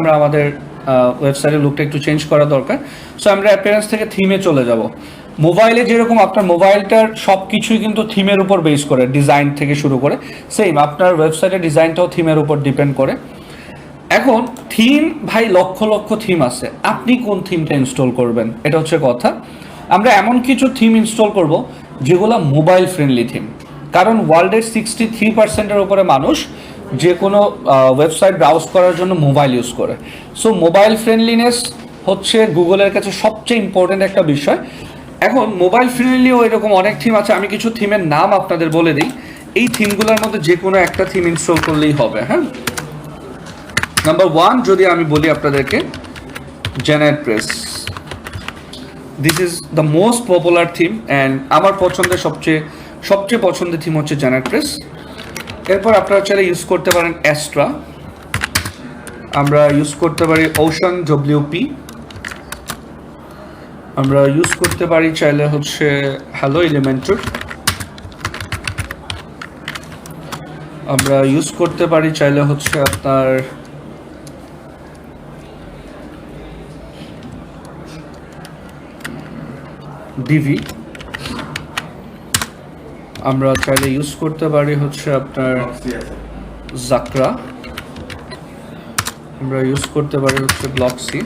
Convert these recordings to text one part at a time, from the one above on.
আমরা আমাদের ওয়েবসাইটের লুকটা একটু চেঞ্জ করা দরকার। সো আমরা অ্যাপিয়ারেন্স থেকে থিমে চলে যাব। মোবাইলে যেরকম আপনার মোবাইলটার সব কিছুই কিন্তু থিমের উপর বেস করে, ডিজাইন থেকে শুরু করে সেম আপনার ওয়েবসাইটের ডিজাইনটাও থিমের উপর ডিপেন্ড করে। এখন থিম ভাই লক্ষ লক্ষ থিম আছে, আপনি কোন থিমটা ইনস্টল করবেন এটা হচ্ছে কথা। আমরা এমন কিছু থিম ইনস্টল করব যেগুলো মোবাইল ফ্রেন্ডলি থিম, কারণ ওয়ার্ল্ডের 63% উপরে মানুষ যে কোনো ওয়েবসাইট ব্রাউজ করার জন্য মোবাইল ইউজ করে। সো মোবাইল ফ্রেন্ডলিনেস হচ্ছে গুগলের কাছে সবচেয়ে ইম্পর্টেন্ট একটা বিষয়। এখন মোবাইল ফ্রেন্ডলিও এরকম অনেক থিম আছে, আমি কিছু থিমের নাম আপনাদের বলে দিই। এই থিমগুলোর মধ্যে যে কোনো একটা থিম ইনস্টল করলেই হবে। হ্যাঁ, নাম্বার 1 যদি আমি বলি আপনাদেরকে, GeneratePress. This is the most popular theme and আমার পছন্দের সবচেয়ে পছন্দের থিম হচ্ছে জেনারেটপ্রেস। এরপর আপনারা চাইলে ইউজ করতে পারেন অ্যাস্ট্রা, আমরা ইউজ করতে পারি ওশান ডব্লিউপি, আমরা ইউজ করতে পারি চাইলে হচ্ছে হ্যালো এলিমেন্টর, আমরা ইউজ করতে পারি চাইলে হচ্ছে আপনার ডিভি, আমরা চাইলে ইউজ করতে পারি হচ্ছে আপনার জাকরা, আমরা ইউজ করতে পারি হচ্ছে ব্লকসি।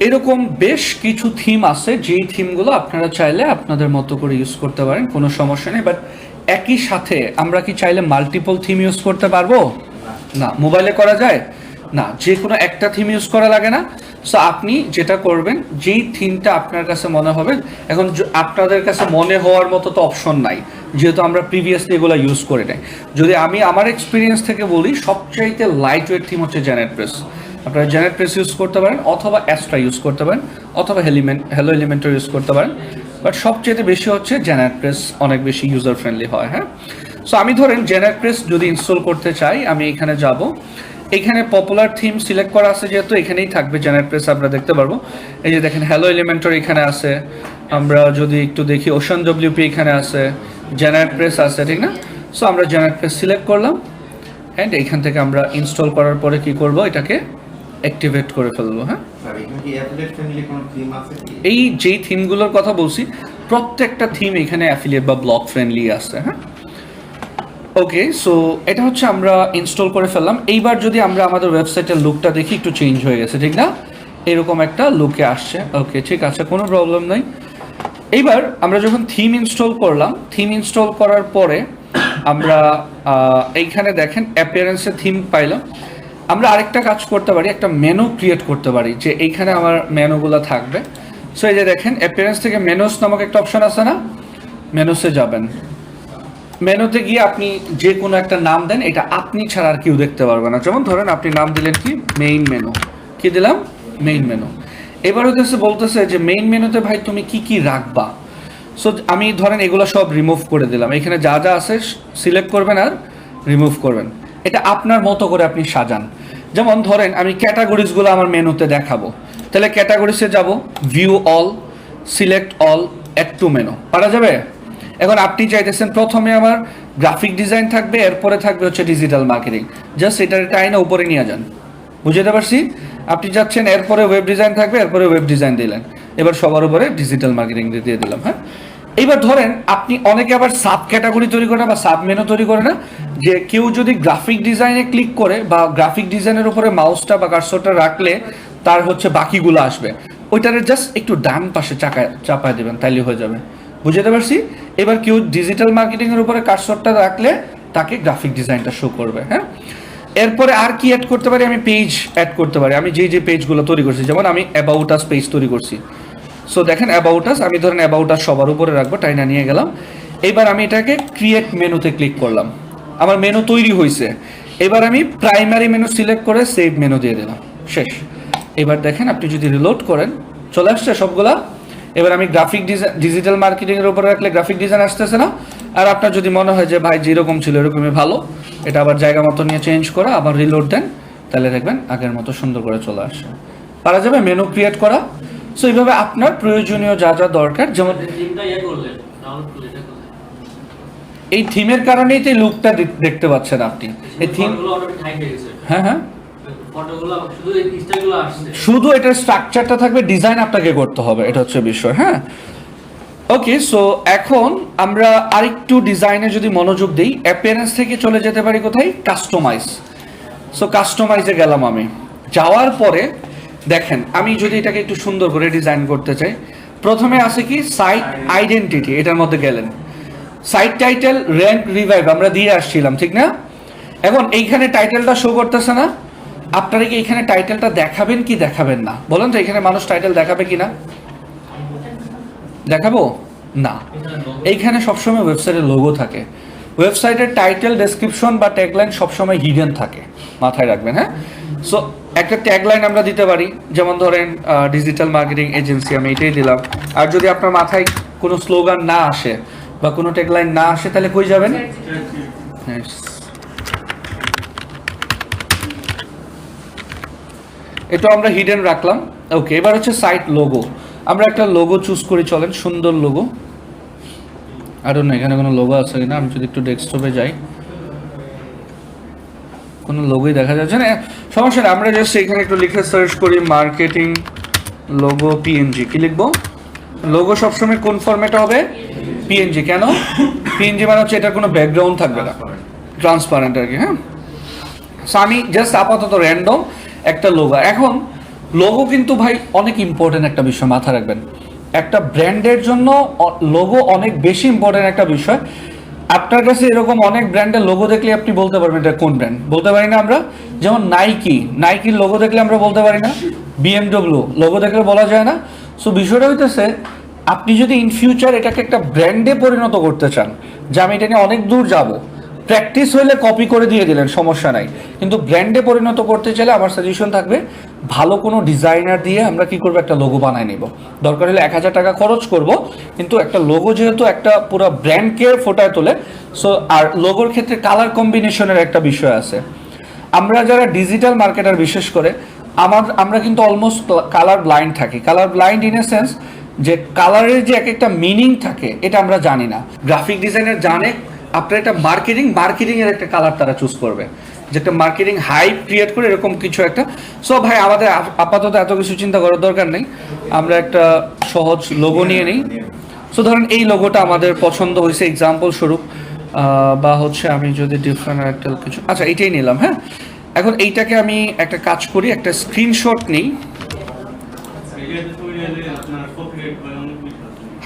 এরকম বেশ কিছু থিম আছে যেই থিমগুলো আপনারা চাইলে আপনাদের মতো করে ইউজ করতে পারেন, কোনো সমস্যা নেই। বাট একই সাথে আমরা কি চাইলে মাল্টিপল থিম ইউজ করতে পারবো? না। মোবাইলে করা যায় না, যে কোনো একটা থিম ইউজ করা লাগে না। সো আপনি যেটা করবেন, যেই থিমটা আপনার কাছে মনে হবে, এখন আপনাদের কাছে মনে হওয়ার মতো তো অপশন নাই, যেহেতু আমরা প্রিভিয়াসলি এগুলো ইউজ করে নাই। যদি আমি আমার এক্সপিরিয়েন্স থেকে বলি, সবচাইতে লাইট ওয়েট থিম হচ্ছে জেনারেটপ্রেস। আপনারা জেনারেটপ্রেস ইউজ করতে পারেন, অথবা অ্যাস্ট্রা ইউজ করতে পারেন, অথবা হ্যালো এলিমেন্টর ইউজ করতে পারেন। বাট সবচেয়ে বেশি হচ্ছে জেনারেটপ্রেস, অনেক বেশি ইউজার ফ্রেন্ডলি হয়। হ্যাঁ, সো আমি ধরেন জেনারেটপ্রেস যদি ইনস্টল করতে চাই, আমি এখানে যাব, এখানে পপুলার থিম সিলেক্ট করা আছে যেহেতু এখানেই থাকবে জেনারেটপ্রেস, আমরা দেখতে পারবো। এই যে দেখেন হ্যালো এলিমেন্টর এখানে আছে, আমরা যদি একটু দেখি ওশান ডব্লিউপি এখানে আছে, জেনারেটপ্রেস আছে, ঠিক না? সো আমরা জেনারেটপ্রেস সিলেক্ট করলাম অ্যান্ড এইখান থেকে আমরা ইনস্টল করার পরে কি করব, এটাকে অ্যাক্টিভেট করে ফেলবো। হ্যাঁ, এই যেই থিমগুলোর কথা বলছি প্রত্যেকটা থিম এখানে অ্যাফিলিয়েট বা ব্লক ফ্রেন্ডলি আছে। হ্যাঁ, ওকে। সো এটা হচ্ছে আমরা ইনস্টল করে ফেললাম। এইবার যদি আমরা আমাদের ওয়েবসাইটের লুকটা দেখি, একটু চেঞ্জ হয়ে গেছে, ঠিক না? এরকম একটা লুকে আসছে। ওকে, ঠিক আছে, কোনো প্রবলেম নাই। এইবার আমরা যখন থিম ইনস্টল করলাম, থিম ইনস্টল করার পরে আমরা এইখানে দেখেন অ্যাপিয়ারেন্সে থিম পাইলাম। আমরা আরেকটা কাজ করতে পারি, একটা মেনু ক্রিয়েট করতে পারি, যে এইখানে আমার মেনুগুলো থাকবে। সো এই যে দেখেন অ্যাপিয়ারেন্স থেকে মেনুস নামক একটা অপশন আছে না, মেনুসে যাবেন। মেনুতে গিয়ে আপনি যে কোনো একটা নাম দেন, এটা আপনি ছাড়া আর কেউ দেখতে পারবে না। যেমন ধরেন আপনি নাম দিলেন কি, মেইন মেনু, কি দিলাম, মেইন মেনু। এবার বলতেছে যে মেইন মেনুতে ভাই তুমি কি কি রাখবা। সো আমি ধরেন এগুলো সব রিমুভ করে দিলাম, এখানে যা যা আছে সিলেক্ট করবেন আর রিমুভ করবেন। এটা আপনার মতো করে আপনি সাজান। যেমন ধরেন আমি ক্যাটাগরিজগুলো আমার মেনুতে দেখাবো, তাহলে ক্যাটাগরিজে যাব, view all, select all, add to menu, পারা যাবে? এখন আপনি চাইতেছেন প্রথমে আমার গ্রাফিক ডিজাইন থাকবে, এরপরে থাকবে হচ্ছে ডিজিটাল মার্কেটিং, জাস্ট এটা আইনা উপরে নিয়ে যান, বুঝতে পারছি? আপনি যাচ্ছেন এরপরে ওয়েব ডিজাইন থাকবে, এরপরে ওয়েব ডিজাইন দিলেন, এবার সবার উপরে ডিজিটাল মার্কেটিং দিয়ে দিলাম। হ্যাঁ, এইবার ধরেন আপনি অনেকে আবার সাব ক্যাটাগরি তৈরি করে না বা সাব মেনু তৈরি করে না, যে কেউ যদি গ্রাফিক ডিজাইনে ক্লিক করে বা গ্রাফিক ডিজাইনের উপরে মাউসটা বা কার্সরটা রাখলে তার হচ্ছে বাকিগুলো আসবে, ওইটারে জাস্ট একটু ডান পাশে চাপায় দেবেন, তাইলে হয়ে যাবে, বুঝতে পারছি? এবার কেউ ডিজিটাল মার্কেটিং এর উপরে কার্সরটা রাখলে তাকে গ্রাফিক ডিজাইনটা শো করবে। হ্যাঁ, এরপরে আর কি অ্যাড করতে পারি, আমি পেজ অ্যাড করতে পারি। আমি যে পেজগুলো তৈরি করছি, যেমন আমি অ্যাবাউট আস পেজ তৈরি করছি। সো দেখেন অ্যাবাউট আস, আমি ধরেন অ্যাবাউট আস সবার উপরে রাখবো, টাইনা নিয়ে গেলাম। এবার আমি এটাকে ক্রিয়েট মেনুতে ক্লিক করলাম, আমার মেনু তৈরি হয়েছে। এবার আমি প্রাইমারি মেনু সিলেক্ট করে সেভ মেনু দিয়ে দিলাম, শেষ। এবার দেখেন আপনি যদি রিলোড করেন, চলে আসছে সবগুলা। এবার আমি গ্রাফিক ডিজাইন, ডিজিটাল মার্কেটিং এর উপরে রাখলে গ্রাফিক ডিজাইন আসতেছে না। আর আপনার যদি মনে হয় যে ভাই যেরকম ছিল এরকমই ভালো, এটা আবার জায়গা মতো নিয়ে চেঞ্জ করা, আবার রিলোড দেন, তাহলে দেখবেন আগের মতো সুন্দর করে চলে আসে। পারা যাবে মেনু ক্রিয়েট করা। সো এইভাবে আপনার প্রয়োজনীয় যা যা দরকার, যেমন এই থিমের কারণেই তো লুকটা দেখতে পাচ্ছেন আপনি। এই থিম, হ্যাঁ হ্যাঁ, শুধু এটার স্ট্রাকচারটা থাকবে, ডিজাইন আপনাকে করতে হবে, এটা হচ্ছে বিষয়। হ্যাঁ, ওকে। সো এখন আমরা আরেকটু ডিজাইনে যদি মনোযোগ দিই, অ্যাপিয়ারেন্স থেকে চলে যেতে পারি কোথায়, কাস্টমাইজ। সো কাস্টমাইজে গেলাম আমি, যাওয়ার পরে দেখেন আমি যদি এটাকে একটু সুন্দর করে ডিজাইন করতে চাই, প্রথমে আছে কি সাইট আইডেন্টিটি, এটার মধ্যে গেলেন সাইট টাইটেল র্যাঙ্ক রিভাইভ আমরা দিয়ে আসছিলাম, ঠিক না? এখন এইখানে টাইটেলটা শো করতেছে না, আপনারা কি এখানে টাইটেলটা দেখাবেন কি দেখাবেন না বলেন তো? এখানে মানুষ টাইটেল দেখাবে কি না? দেখাবো না। এইখানে সবসময় ওয়েবসাইটের লোগো থাকে, ওয়েবসাইটের টাইটেল ডেসক্রিপশন বা ট্যাগলাইন সবসময় হিডেন থাকে, মাথায় রাখবেন। হ্যাঁ, সো একটা ট্যাগলাইন আমরা দিতে পারি, যেমন ধরেন ডিজিটাল মার্কেটিং এজেন্সি, আমি এটাই দিলাম। আর যদি আপনার মাথায় কোনো স্লোগান না আসে বা কোনো ট্যাগলাইন না আসে, তাহলে কই যাবেন? এটা আমরা হিডেন রাখলাম। ওকে, এবার হচ্ছে সাইট লোগো। আমরা একটা লোগো চুজ করি, চলেন, সুন্দর লোগো। আর না এখানে কোনো লোগো আছে কিনা, আমি যদি একটু ডেস্কটপে যাই, কোনো লোগোই দেখা যাচ্ছে না, সমস্যা নেই। আমরা জাস্ট এখানে একটু লিখে সার্চ করি মার্কেটিং লোগো পিএনজি। কি লিখবো? লোগো সবসময় কোন ফরম্যাটে হবে? পিএনজি। কেন পিএনজি? মানে হচ্ছে এটার কোনো ব্যাকগ্রাউন্ড থাকবে না, ট্রান্সপারেন্ট আর কি। হ্যাঁ, সো আমি জাস্ট আপাতত র্যান্ডম একটা লোগো। এখন লোগো কিন্তু ভাই অনেক ইম্পর্টেন্ট একটা বিষয়, মাথা রাখবেন। একটা ব্র্যান্ডের জন্য লোগো অনেক বেশি ইম্পর্টেন্ট একটা বিষয়। আপনার কাছে এরকম অনেক ব্র্যান্ডের লোগো দেখলে আপনি বলতে পারবেন এটা কোন ব্র্যান্ড, বলতে পারি না আমরা? যেমন নাইকির লোগো দেখলে আমরা বলতে পারি না? বিএমডব্লিউ লোগো দেখলে বলা যায় না? সো বিষয়টা হইতেছে, আপনি যদি ইন ফিউচার এটাকে একটা ব্র্যান্ডে পরিণত করতে চান, যে আমি এটা নিয়ে অনেক দূর যাব, প্র্যাকটিস হইলে কপি করে দিয়ে দিলেন, সমস্যা নাই। কিন্তু ব্র্যান্ডে পরিণত করতে চাইলে আমার সাজেশন থাকবে, ভালো কোনো ডিজাইনার দিয়ে আমরা কি করবো, একটা লোগো বানায় নিব। দরকার হলে 1000 টাকা খরচ করব, কিন্তু একটা লোগো যেহেতু একটা পুরো ব্র্যান্ডকে ফোটায় তোলে, সো আর লোগোর ক্ষেত্রে কালার কম্বিনেশনের একটা বিষয় আছে। আমরা যারা ডিজিটাল মার্কেটার বিশেষ করে আমরা কিন্তু অলমোস্ট কালার ব্লাইন্ড থাকি। Colour blind in a sense যে কালারের যে এক একটা মিনিং থাকে এটা আমরা জানি না। গ্রাফিক ডিজাইনার জানে আপনার একটা মার্কেটিং এর একটা কালার তারা চুজ করবে, যে একটা মার্কেটিং হাইপ ক্রিয়েট করে এরকম কিছু একটা। সো ভাই আমাদের আপাতত এত কিছু চিন্তা করার দরকার নেই, আমরা একটা সহজ লোগো নিয়ে নিই। সো ধরেন এই লোগোটা আমাদের পছন্দ হয়েছে এক্সাম্পল স্বরূপ, বা হচ্ছে আমি যদি ডিফারেন্ট একটা কিছু, আচ্ছা এইটাই নিলাম। হ্যাঁ, এখন এইটাকে আমি একটা কাজ করি, একটা স্ক্রিনশট নিই।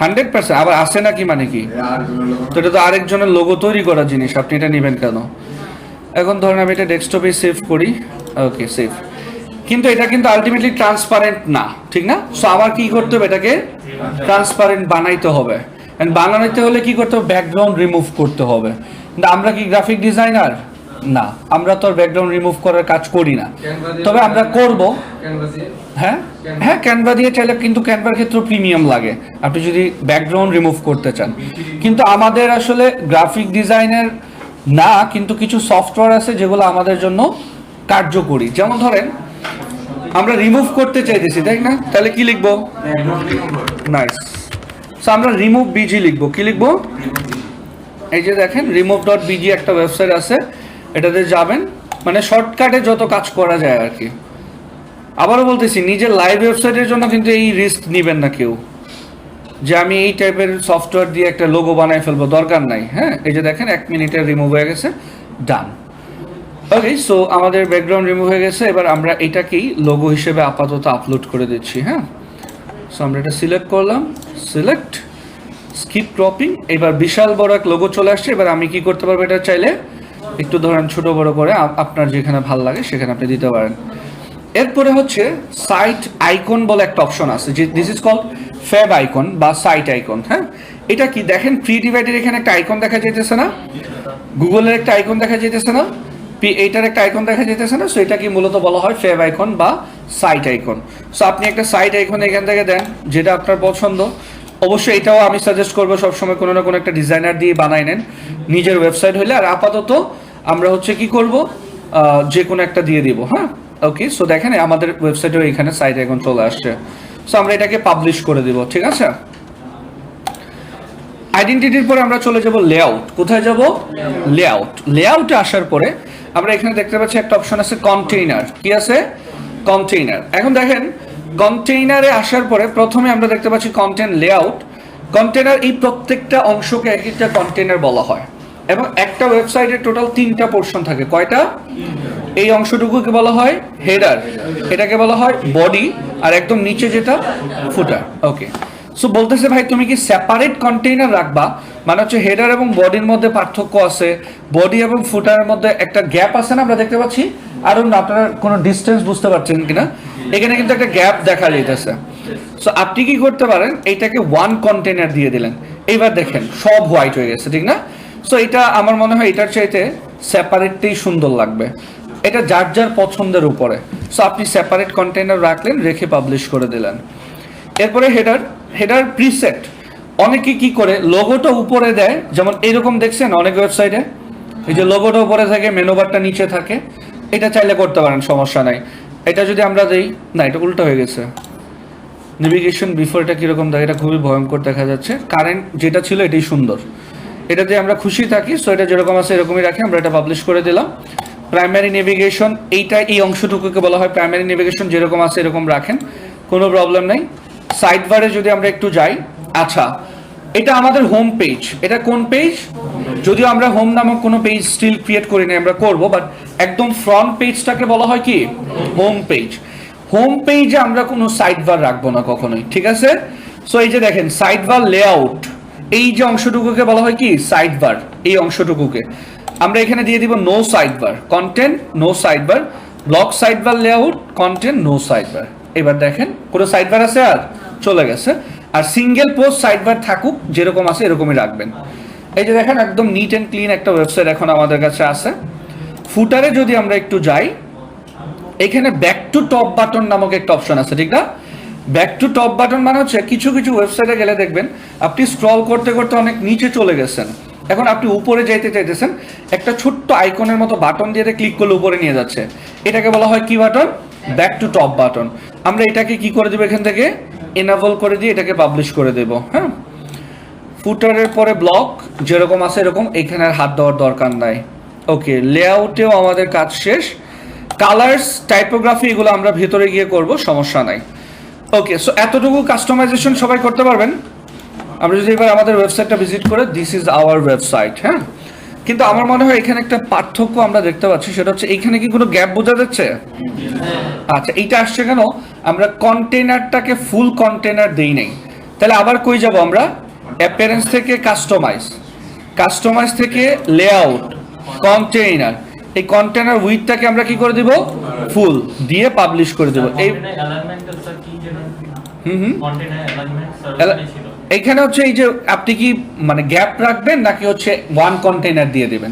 100% আবার আসে নাকি, মানে কি? তো এটা তো আরেকজনের লোগো তৈরি করা জিনিস, আপনি এটা নেবেন কেন? এখন ধরেন আমি এটা ডেস্কটপে সেভ করি। ওকে, সেভ। কিন্তু এটা কিন্তু আলটিমেটলি ট্রান্সপারেন্ট না, ঠিক না? সো আবার কি করতে হবে, এটাকে ট্রান্সপারেন্ট বানাইতে হবে। এন্ড বানাইতে হলে কি করতে হবে, ব্যাকগ্রাউন্ড রিমুভ করতে হবে। কিন্তু আমরা কি গ্রাফিক ডিজাইনার না, আমরা তো ব্যাকগ্রাউন্ড রিমুভ করার কাজ করি না, তবে আমরা করব। হ্যাঁ হ্যাঁ, ক্যানভা দিয়ে চাইলে, কিন্তু ক্যানভার ক্ষেত্রে প্রিমিয়াম লাগে আপনি যদি ব্যাকগ্রাউন্ড রিমুভ করতে চান। কিন্তু আমাদের আসলে গ্রাফিক ডিজাইনের না, কিন্তু কিছু সফটওয়্যার আছে যেগুলো আমাদের জন্য কার্যকরী। যেমন ধরেন আমরা রিমুভ করতে চাইতেছি, তাই না? তাহলে কি লিখবো? নাইস। সো আমরা রিমুভ বিজি লিখবো। কি লিখবো? এই যে দেখেন remove.bg একটা ওয়েবসাইট আছে, এটাতে যাবেন, মানে শর্টকাটে যত কাজ করা যায় আর কি। আবারও বলতেছি, নিজের লাইভ ওয়েবসাইটের জন্য কিন্তু এই রিস্ক নেবেন না কেউ, যে আমি এই টাইপের সফটওয়্যার দিয়ে একটা লোগো বানায় ফেলবো, দরকার নাই। হ্যাঁ, এই যে দেখেন 1 মিনিটে রিমুভ হয়ে গেছে, ডান। ওকে, সো আমাদের ব্যাকগ্রাউন্ড রিমুভ হয়ে গেছে। এবার আমরা এটাকেই লোগো হিসেবে আপাতত আপলোড করে দিচ্ছি। হ্যাঁ, সো আমরা এটা সিলেক্ট করলাম, সিলেক্ট, স্কিপ ক্রপিং। এবার বিশাল বড় এক লোগো চলে আসছে। এবার আমি কি করতে পারবো, এটা চাইলে একটু ধরেন ছোট বড় করে আপনার যেখানে ভালো লাগে সেখানে আপনি দিতে পারেন। এরপরে হচ্ছে সাইট আইকন বলে একটা অপশন আছে, যে this is called fab icon বা সাইট আইকন। হ্যাঁ, এটা কি দেখেন, ক্রিয়েটিভাইটির এখানে একটা আইকন দেখা যাইতেছে না, গুগলের একটা আইকন দেখা যাইতেছে না, এইটার একটা আইকন দেখা যেতেছে না। সো এটা কি মূলত বলা হয় ফেভ আইকন বা সাইট আইকন। সো আপনি একটা সাইট আইকন এখান থেকে দেন যেটা আপনার পছন্দ। অবশ্যই এটাও আমি সাজেস্ট করবো সবসময় কোনো না কোনো একটা ডিজাইনার দিয়ে বানাই নেন নিজের ওয়েবসাইট হলে। আর আপাতত আমরা হচ্ছে কি করব, যে কোনো একটা দিয়ে দিব। হ্যাঁ, ওকে। সো দেখেন আমাদের ওয়েবসাইটেও এখানে সাইট আইকন চলে আসছে। সো আমরা এটাকে পাবলিশ করে দিব, ঠিক আছে? আইডেন্টিটির পরে আমরা চলে যাব লেআউট। কোথায় যাব? লেআউটে আসার পরে আমরা এখানে দেখতে পাচ্ছি একটা অপশন আছে কন্টেইনার, কি আছে কন্টেইনার। এখন দেখেন কন্টেইনারে আসার পরে প্রথমে আমরা দেখতে পাচ্ছি কন্টেন্ট লেআউট। কন্টেইনার এই প্রত্যেকটা অংশকে এক একটা কন্টেইনার বলা হয় এবং একটা ওয়েবসাইটে টোটাল 3টা পোর্শন থাকে। কয়টা? এই অংশটুকুকে বলা হয় হেডার, এটাকে বলা হয় বডি, আর একদম নিচে যেটা ফুটার। ওকে, সো বলতেছে ভাই তুমি কি সেপারেট কন্টেইনার রাখবা, মানে হচ্ছে হেডার এবং বডির মধ্যে পার্থক্য আছে, বডি এবং ফুটারের মধ্যে একটা গ্যাপ আছে না আমরা দেখতে পাচ্ছি। আর আপনারা কোনো ডিস্টেন্স বুঝতে পারছেন কিনা, এখানে কিন্তু একটা গ্যাপ দেখা যাইতেছে। সো আপনি কি করতে পারেন, এইটাকে ওয়ান কন্টেইনার দিয়ে দিলেন, এইবার দেখেন সব হোয়াইট হয়ে গেছে, ঠিক না? সো এটা আমার মনে হয় এটার চাইতে সেপারেটটাই সুন্দর লাগবে, এটা যার যার পছন্দের উপরে। সো আপনি সেপারেট কন্টেইনার রাখলেন, রেখে পাবলিশ করে দিলেন। এরপরে হেডার, হেডার প্রিসেট। অনেকে কি করে লোগোটা উপরে দেয়, যেমন এরকম দেখছেন অনেক ওয়েবসাইটে এই যে লোগোটা উপরে থাকে, মেনু বারটা নিচে থাকে, এটা চাইলে করতে পারেন, সমস্যা নাই। এটা যদি আমরা দেই, না এটা উল্টো হয়ে গেছে, নেভিগেশন বিফোর এটা কিরকম দেখে, এটা খুবই ভয়ঙ্কর দেখা যাচ্ছে। কারেন্ট যেটা ছিল এটাই সুন্দর, এটাতে আমরা খুশি থাকি। সো এটা যেরকম আছে এরকমই রাখি, আমরা এটা পাবলিশ করে দিলাম। প্রাইমারি নেভিগেশন, এইটা এই অংশটুকুকে বলা হয় প্রাইমারি নেভিগেশন, যেরকম আছে এরকম রাখেন, কোনো প্রবলেম নেই। সাইড বারে যদি আমরা একটু যাই, আচ্ছা এটা আমাদের হোম পেজ, এটা কোন পেজ? যদিও আমরা হোম নামক কোনো পেজ স্টিল ক্রিয়েট করি না, আমরা করবো, বাট একদম ফ্রন্ট পেজটাকে বলা হয় কি হোম পেজ। হোম পেজে আমরা কোনো সাইড বার রাখবো না কখনোই, ঠিক আছে? সো এই যে দেখেন সাইড বার লেআউট, এই যে অংশটুকুকে বলা হয় কি সাইড বার, এই অংশটুকুকে আমরা এখানে দিয়ে দিব no sidebar, content no sidebar, block sidebar layout, content no sidebar. এবার দেখেন কোনো সাইড বার আছে আর চলে গেছে। আর সিঙ্গেল পোস্ট সাইড বার থাকুক, যেরকম আছে এরকমই রাখবেন। এই যে দেখেন একদম নিট অ্যান্ড ক্লিন একটা ওয়েবসাইট এখন আমাদের কাছে আছে। ফুটারে যদি আমরা একটু যাই, এখানে ব্যাক টু টপ বাটন নামক একটা অপশন আছে, ঠিক না? ব্যাক টু টপ বাটন মানে হচ্ছে কিছু কিছু ওয়েবসাইটে গেলে দেখবেন আপনি স্ক্রল করতে করতে অনেক নিচে চলে গেছেন, এখন আপনি উপরে যাইতে চাইতেছেন, একটা ছোট্ট আইকনের মতো বাটন দিয়ে ক্লিক করলে উপরে নিয়ে যাচ্ছে, এটাকে বলা হয় কি button? Back to top button. আমরা এটাকে কি করে দেবো, এখান থেকে এনাবল করে দিয়ে এটাকে পাবলিশ করে দেবো। হ্যাঁ, ফুটারের পরে ব্লক যেরকম আছে এরকম, এখানে আর হাত দেওয়ার দরকার নাই। ওকে, লেআউটেও আমাদের কাজ শেষ। কালার্স, টাইপোগ্রাফি এগুলো আমরা ভেতরে গিয়ে করব, সমস্যা নাই। ওকে, সো এতটুকু কাস্টমাইজেশন সবাই করতে পারবেন। আমরা যদি এবার আমাদের ওয়েবসাইটটা ভিজিট করে, দিস ইজ আওয়ার ওয়েবসাইট। হ্যাঁ, কিন্তু আমার মনে হয় এখানে একটা পার্থক্য আমরা দেখতে পাচ্ছি, সেটা হচ্ছে এখানে কি কোনো গ্যাপ বোঝা যাচ্ছে? আচ্ছা, এইটা আসছে কেন? আমরা কন্টেইনারটাকে ফুল কন্টেইনার দেই নাই। তাহলে আবার কই যাব আমরা? অ্যাপিয়ারেন্স থেকে কাস্টমাইজ, কাস্টমাইজ থেকে লেআউট, কন্টেইনার, এই কন্টেইনার উইথটাকে আমরা কি করে দিব? ফুল দিয়ে পাবলিশ করে দেব। এই এইখানে হচ্ছে এই যে আপনি কি মানে গ্যাপ রাখবেন নাকি হচ্ছে ওয়ান কন্টেইনার দিয়ে দেবেন?